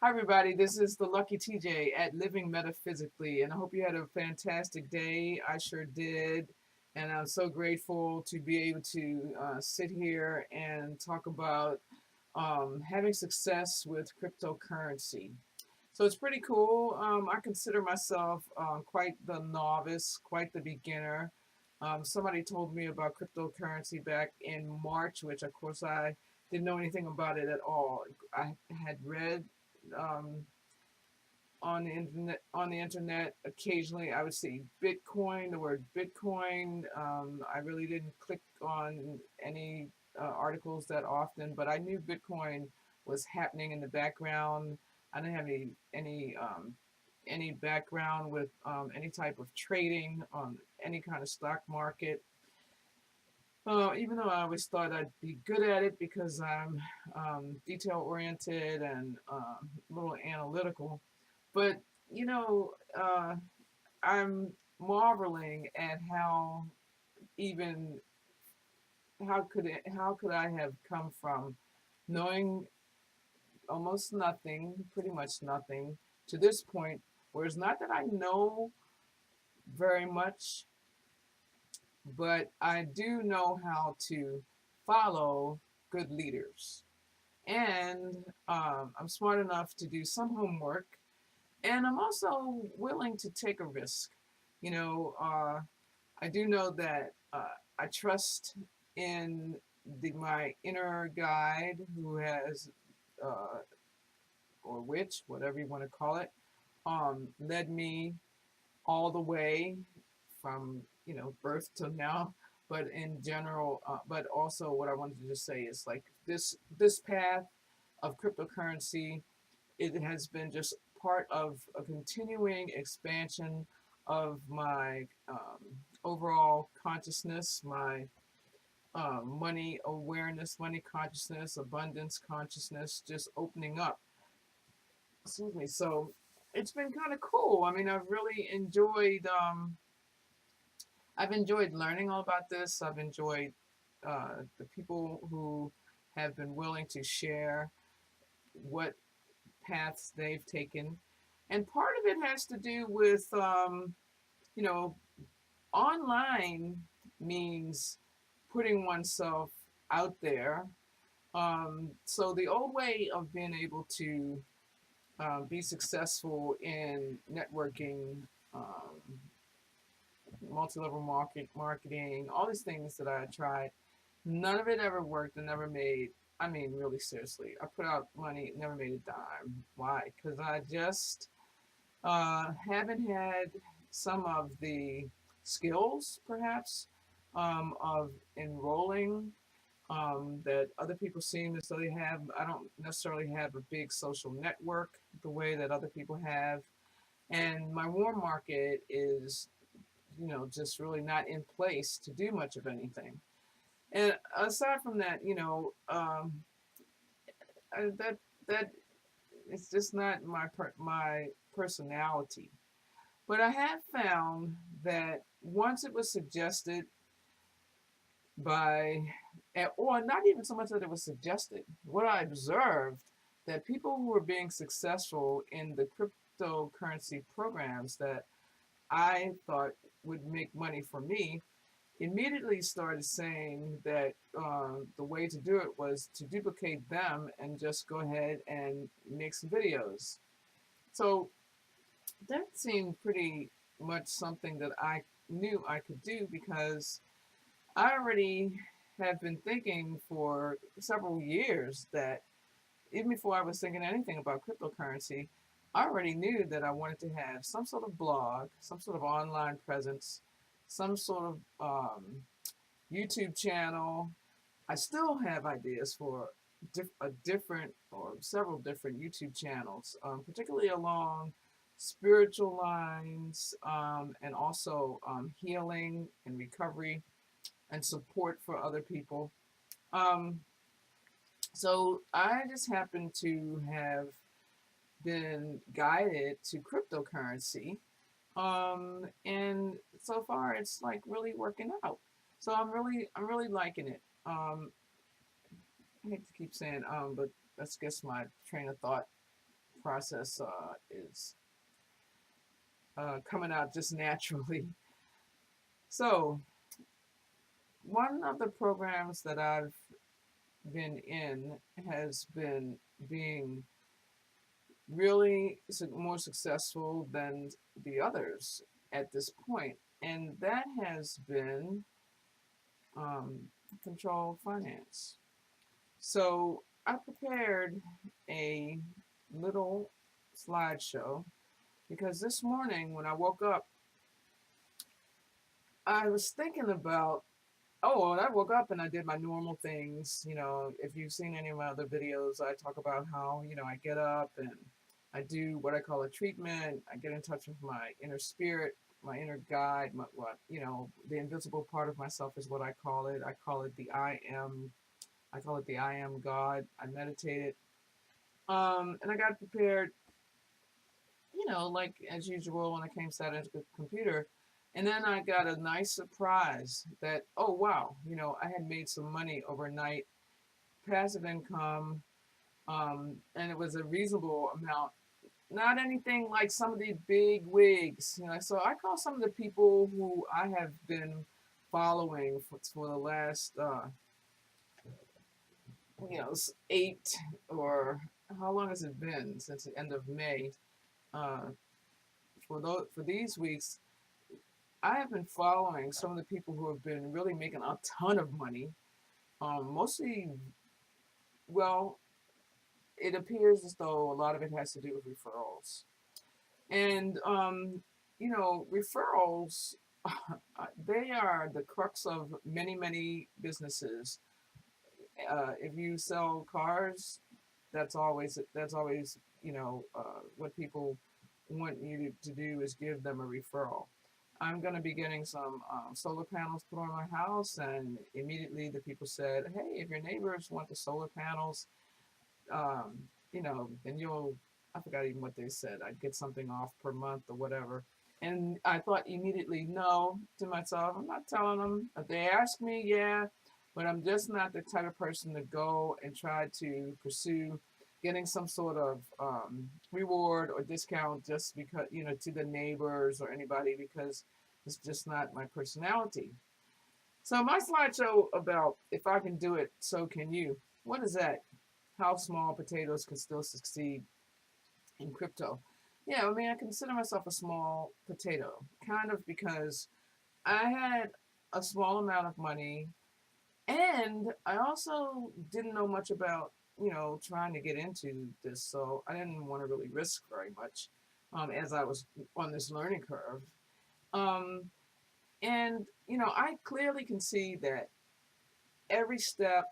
Hi, everybody. This is the Lucky TJ at Livingmetaphysically, and I hope you had a fantastic day. I sure did, and I'm so grateful to be able to sit here and talk about having success with cryptocurrency. So it's pretty cool. I consider myself quite the novice, quite the beginner. Somebody told me about cryptocurrency back in March, which of course I didn't know anything about it at all. I had read um, on the internet occasionally I would see Bitcoin, the word Bitcoin. I really didn't click on any articles that often, but I knew Bitcoin was happening in the background. I didn't have any background with any type of trading on any kind of stock market. Even though I always thought I'd be good at it because I'm detail oriented and a little analytical, but you know, I'm marveling at even how could I have come from knowing almost nothing, pretty much nothing, to this point, where it's not that I know very much, but I do know how to follow good leaders. And I'm smart enough to do some homework, and I'm also willing to take a risk. You know, I do know that I trust in my inner guide who has, uh, or witch, whatever you want to call it, led me all the way from birth to now. But in general, but also what I wanted to just say is like this path of cryptocurrency, it has been just part of a continuing expansion of my overall consciousness, my money awareness, money consciousness, abundance consciousness, just opening up. Excuse me. So it's been kind of cool. I mean, I've enjoyed learning all about this. I've enjoyed the people who have been willing to share what paths they've taken. And part of it has to do with, you know, online means putting oneself out there. So the old way of being able to be successful in networking, um, multi-level marketing, all these things that I tried, none of it ever worked and never made. I mean, really seriously, I put out money, never made a dime. Why? Because I just haven't had some of the skills, perhaps, of enrolling that other people seem as though they have. I don't necessarily have a big social network the way that other people have. And my warm market is, just really not in place to do much of anything. And aside from that, that that it's just not my personality. But I have found that once it was suggested by, or not even so much that it was suggested, what I observed that people who were being successful in the cryptocurrency programs that I thought would make money for me immediately started saying that the way to do it was to duplicate them and just go ahead and make some videos. So that seemed pretty much something that I knew I could do because I already have been thinking for several years that even before I was thinking anything about cryptocurrency, I already knew that I wanted to have some sort of blog, some sort of online presence, some sort of YouTube channel. I still have ideas for a different or several different YouTube channels, particularly along spiritual lines, and also healing and recovery and support for other people. Um, so I just happen to have been guided to cryptocurrency, and so far it's like really working out. So I'm really liking it. I hate to keep saying but that's guess my train of thought process is coming out just naturally. So, one of the programs that I've been in has been being really more successful than the others at this point, and that has been um, control finance. So I prepared a little slideshow because this morning when I woke up, I was thinking about, oh, well, I woke up and I did my normal things. You know, if you've seen any of my other videos, I talk about how, I get up and I do what I call a treatment. I get in touch with my inner spirit, my inner guide, the invisible part of myself is what I call it. I call it the I am. I call it the I am God. I meditated. And I got prepared, like as usual when I sat into the computer. And then I got a nice surprise that, oh, wow, I had made some money overnight, passive income, and it was a reasonable amount. Not anything like some of the big wigs, So I call some of the people who I have been following for the last, 8 or how long has it been since the end of May? Uh, for these weeks, I have been following some of the people who have been really making a ton of money. Mostly, well, it appears as though a lot of it has to do with referrals. And, referrals, they are the crux of many, many businesses. If you sell cars, that's always what people want you to do is give them a referral. I'm going to be getting some solar panels put on my house, and immediately the people said, "Hey, if your neighbors want the solar panels, um, then I forgot even what they said. I'd get something off per month or whatever." And I thought immediately, no, to myself, I'm not telling them. If they ask me, yeah, but I'm just not the type of person to go and try to pursue getting some sort of reward or discount just because, to the neighbors or anybody, because it's just not my personality. So my slideshow about if I can do it, so can you. What is that? How small potatoes can still succeed in crypto. Yeah, I mean, I consider myself a small potato, kind of because I had a small amount of money, and I also didn't know much about, trying to get into this, so I didn't want to really risk very much as I was on this learning curve. Um, and, I clearly can see that every step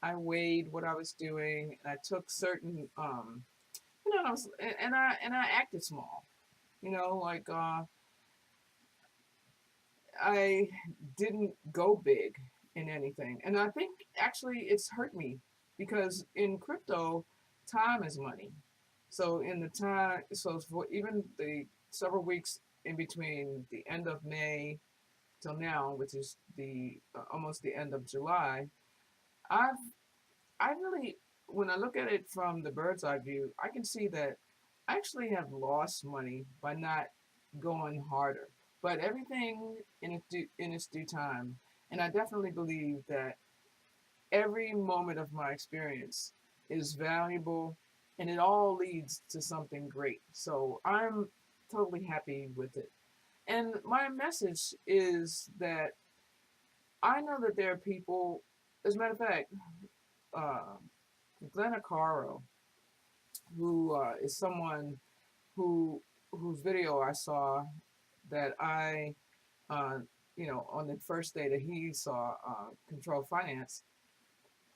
I weighed what I was doing, and I took certain, and I acted small. Like I didn't go big in anything. And I think actually it's hurt me because in crypto, time is money. So for even the several weeks in between the end of May till now, which is the almost the end of July, I've I really, when I look at it from the bird's eye view, I can see that I actually have lost money by not going harder. But everything in its due time, and I definitely believe that every moment of my experience is valuable, and it all leads to something great. So I'm totally happy with it. And my message is that I know that there are people. As a matter of fact, uh, Glenna Caro, who is someone whose video I saw that uh, on the first day that he saw Control Finance,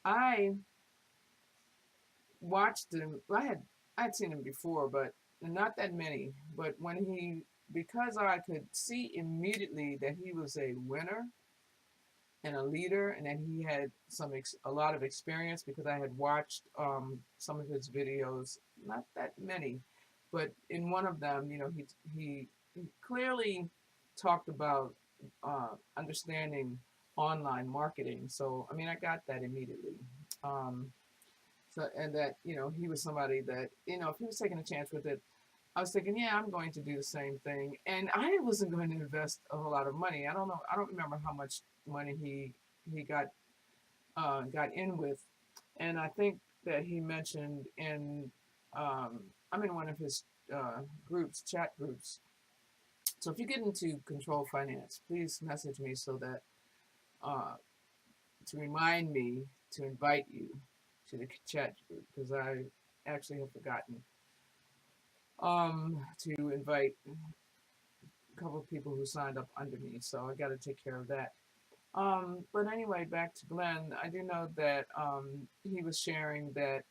I watched him. I had seen him before, but not that many. But because I could see immediately that he was a winner and a leader, and that he had a lot of experience because I had watched some of his videos, not that many, but in one of them, he clearly talked about understanding online marketing. So I mean, I got that immediately. Um, So, and that, he was somebody that, if he was taking a chance with it, I was thinking, yeah, I'm going to do the same thing. And I wasn't going to invest a whole lot of money. I don't know. I don't remember how much money he got in with. And I think that he mentioned I'm in one of his chat groups. So if you get into control finance, please message me so that uh, to remind me to invite you to the chat group, because I actually have forgotten to invite a couple of people who signed up under me. So I got to take care of that. But anyway, back to Glenn. I do know that he was sharing that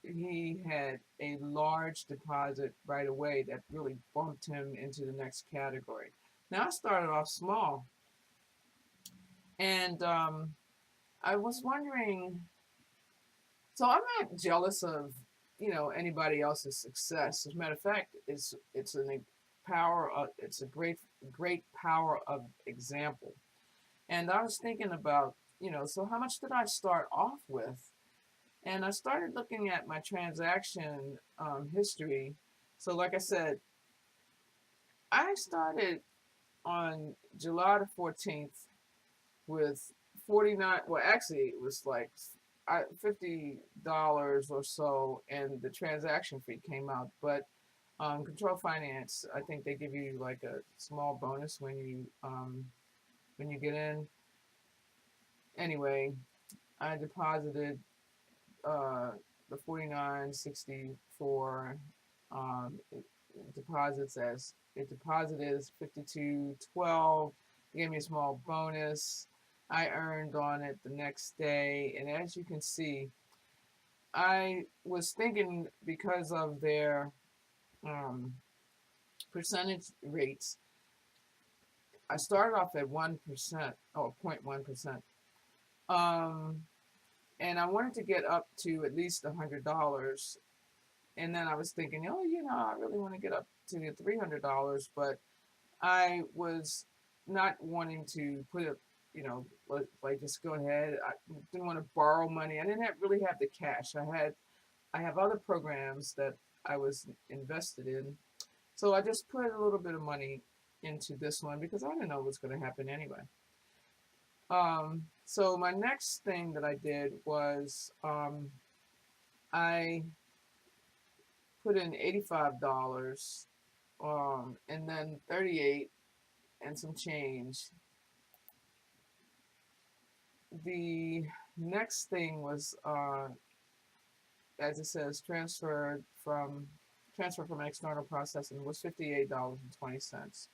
he had a large deposit right away that really bumped him into the next category. Now I started off small, and I was wondering. So I'm not jealous of anybody else's success. As a matter of fact, it's a power. It's a great power of example. And I was thinking about, so how much did I start off with? And I started looking at my transaction history. So, like I said, I started on July the 14th with 49. Well, actually, it was like $50 or so, and the transaction fee came out. But Control Finance, I think they give you like a small bonus when you get in. Anyway, I deposited the 49.64 deposits as it deposited as 52.12. They gave me a small bonus. I earned on it the next day, and as you can see, I was thinking because of their um, percentage rates. I started off at 1% or 0.1%. And I wanted to get up to at least $100. And then I was thinking, oh, I really want to get up to the $300, but I was not wanting to put it, like just go ahead. I didn't want to borrow money. I didn't really have the cash. I have other programs that I was invested in, so I just put a little bit of money into this one because I didn't know what's going to happen anyway. So my next thing that I did was I put in $85 and then 38 and some change. The next thing was as it says transfer from external processing was $58.20.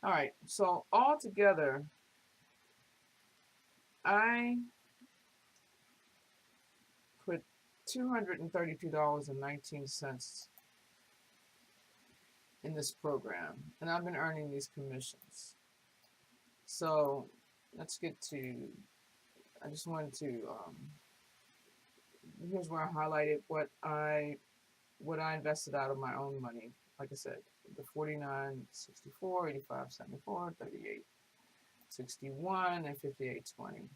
All right, so all together I put $232.19 in this program, and I've been earning these commissions. So let's get to, I just wanted to, here's where I highlighted what I invested out of my own money. Like I said, the 49.64, 85.74, 38.61, and 58.20.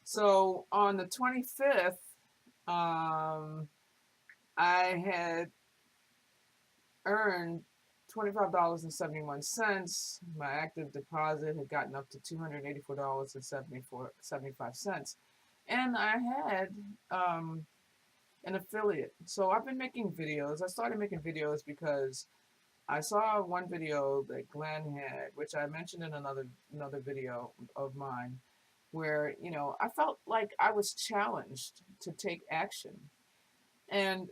So on the 25th, I had earned $25.71. My active deposit had gotten up to $284.75. And I had an affiliate. So I've been making videos. I started making videos because I saw one video that Glenn had, which I mentioned in another video of mine, where, I felt like I was challenged to take action. And,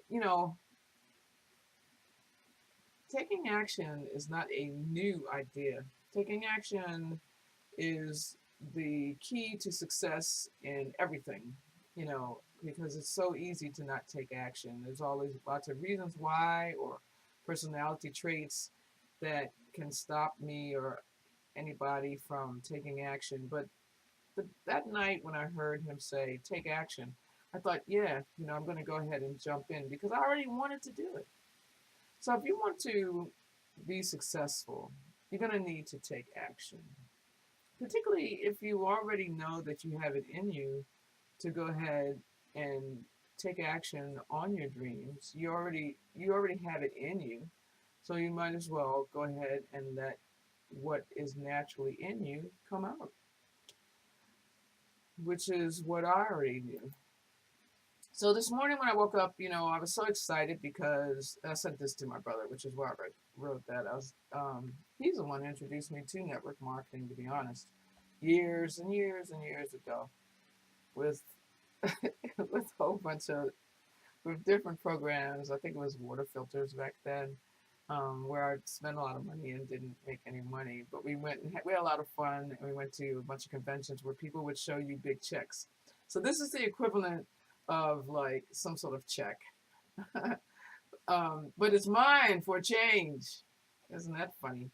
taking action is not a new idea. Taking action is the key to success in everything, because it's so easy to not take action. There's always lots of reasons why, or personality traits that can stop me or anybody from taking action. But that night when I heard him say, take action, I thought, yeah, I'm going to go ahead and jump in because I already wanted to do it. So if you want to be successful, you're going to need to take action, particularly if you already know that you have it in you to go ahead and take action on your dreams, you already have it in you. So you might as well go ahead and let what is naturally in you come out, which is what I already knew. So this morning when I woke up, I was so excited because I sent this to my brother, which is why I wrote that. He's the one who introduced me to network marketing, to be honest, years and years and years ago, with with a whole bunch of with different programs. I think it was water filters back then, where I spent a lot of money and didn't make any money. But we had a lot of fun, and we went to a bunch of conventions where people would show you big checks. So this is the equivalent of like some sort of check, but it's mine for a change. Isn't that funny?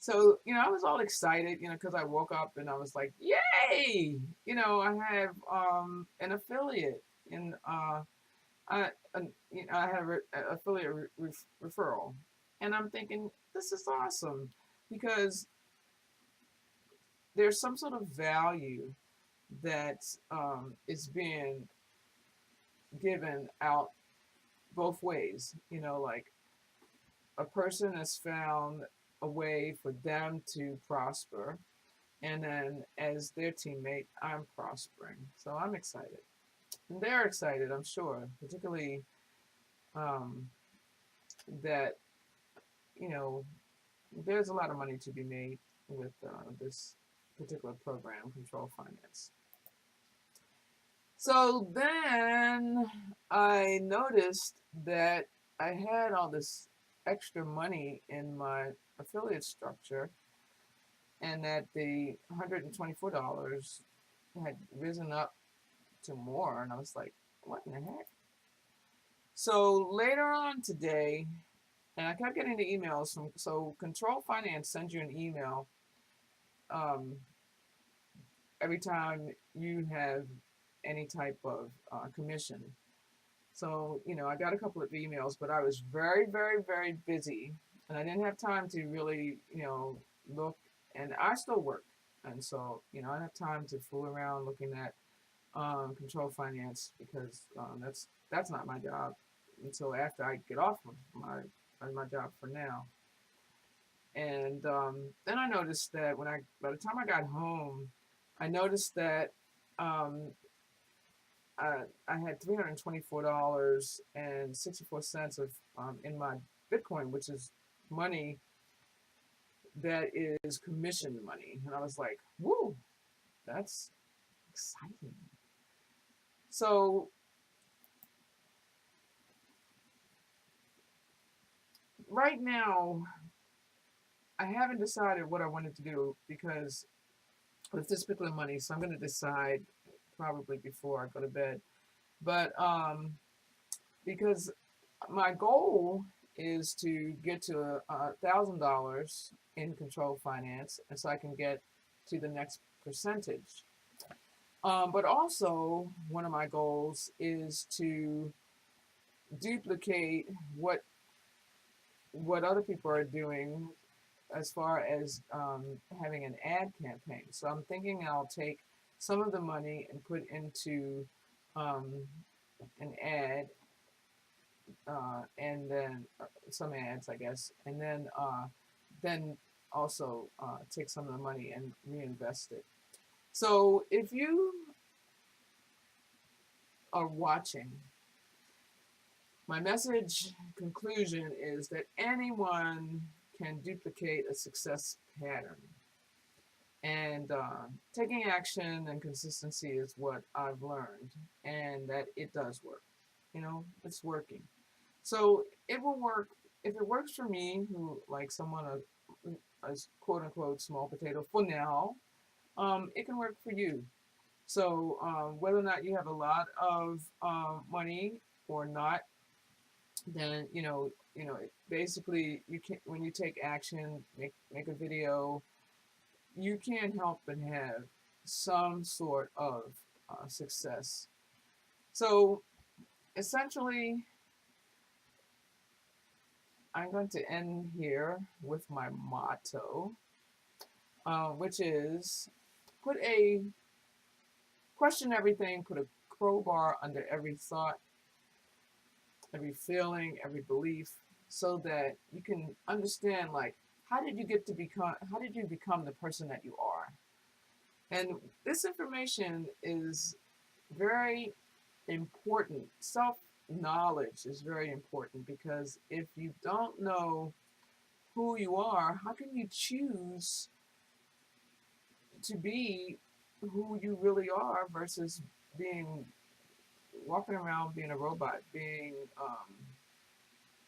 So I was all excited, because I woke up and I was like, "Yay!" I have an affiliate in I have an affiliate referral, and I'm thinking this is awesome because there's some sort of value that is being given out both ways. Like a person has found a way for them to prosper, and then as their teammate, I'm prospering. So I'm excited. And they're excited, I'm sure, particularly um, that, you know, there's a lot of money to be made with this particular program, Control Finance. So then I noticed that I had all this extra money in my affiliate structure, and that the $124 had risen up to more, and I was like, what in the heck? So later on today, and I kept getting the emails so Control Finance sends you an email um, every time you have any type of commission. So, I got a couple of emails, but I was very, very, very busy, and I didn't have time to really, look, and I still work. And so, I don't have time to fool around looking at Control Finance because that's not my job until after I get off of my job for now. And then I noticed that by the time I got home, I noticed that I had $324.64 of in my Bitcoin, which is money that is commission money. And I was like, woo, that's exciting. So right now, I haven't decided what I wanted to do because with this particular money, so I'm going to decide probably before I go to bed. But because my goal is to get to $1,000 in Control Finance, and so I can get to the next percentage. But also, one of my goals is to duplicate what other people are doing as far as having an ad campaign. So I'm thinking I'll take some of the money and put into an ad, and then some ads, I guess, and then also take some of the money and reinvest it. So if you are watching, my message conclusion is that anyone can duplicate a success pattern. And taking action and consistency is what I've learned, and that it does work. It's working. So it will work. If it works for me, who like someone a quote unquote small potato for now, it can work for you. So whether or not you have a lot of money or not, then basically you can, when you take action, make a video, you can't help but have some sort of success. So essentially, I'm going to end here with my motto, which is question everything, put a crowbar under every thought, every feeling, every belief, so that you can understand, like, how did you become the person that you are? And this information is very important. Self knowledge is very important, because if you don't know who you are, how can you choose to be who you really are versus being walking around being a robot, being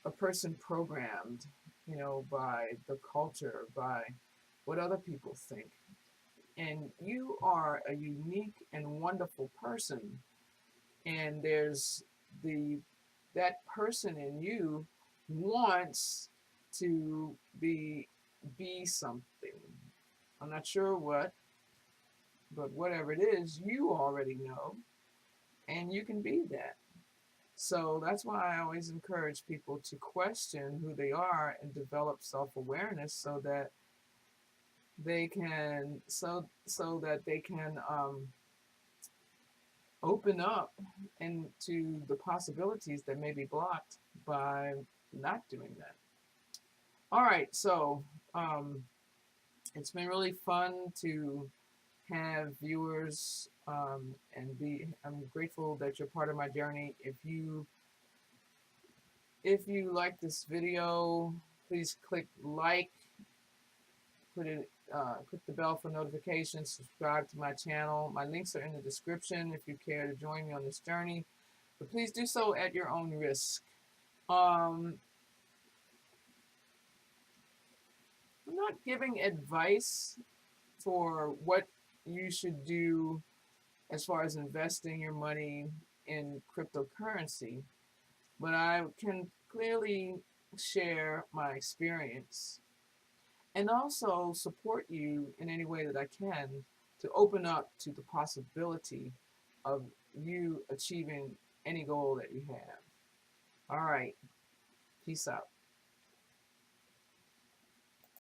a person programmed, by the culture, by what other people think. And you are a unique and wonderful person. And there's the that person in you wants to be something. I'm not sure what, but whatever it is, you already know, and you can be that. So that's why I always encourage people to question who they are and develop self-awareness, so that they can open up into the possibilities that may be blocked by not doing that. All right, so um, it's been really fun to have viewers, and I'm grateful that you're part of my journey. If you like this video, please click like, click the bell for notifications, subscribe to my channel. My links are in the description if you care to join me on this journey, but please do so at your own risk. I'm not giving advice for what you should do as far as investing your money in cryptocurrency, but I can clearly share my experience and also support you in any way that I can to open up to the possibility of you achieving any goal that you have. All right, peace out.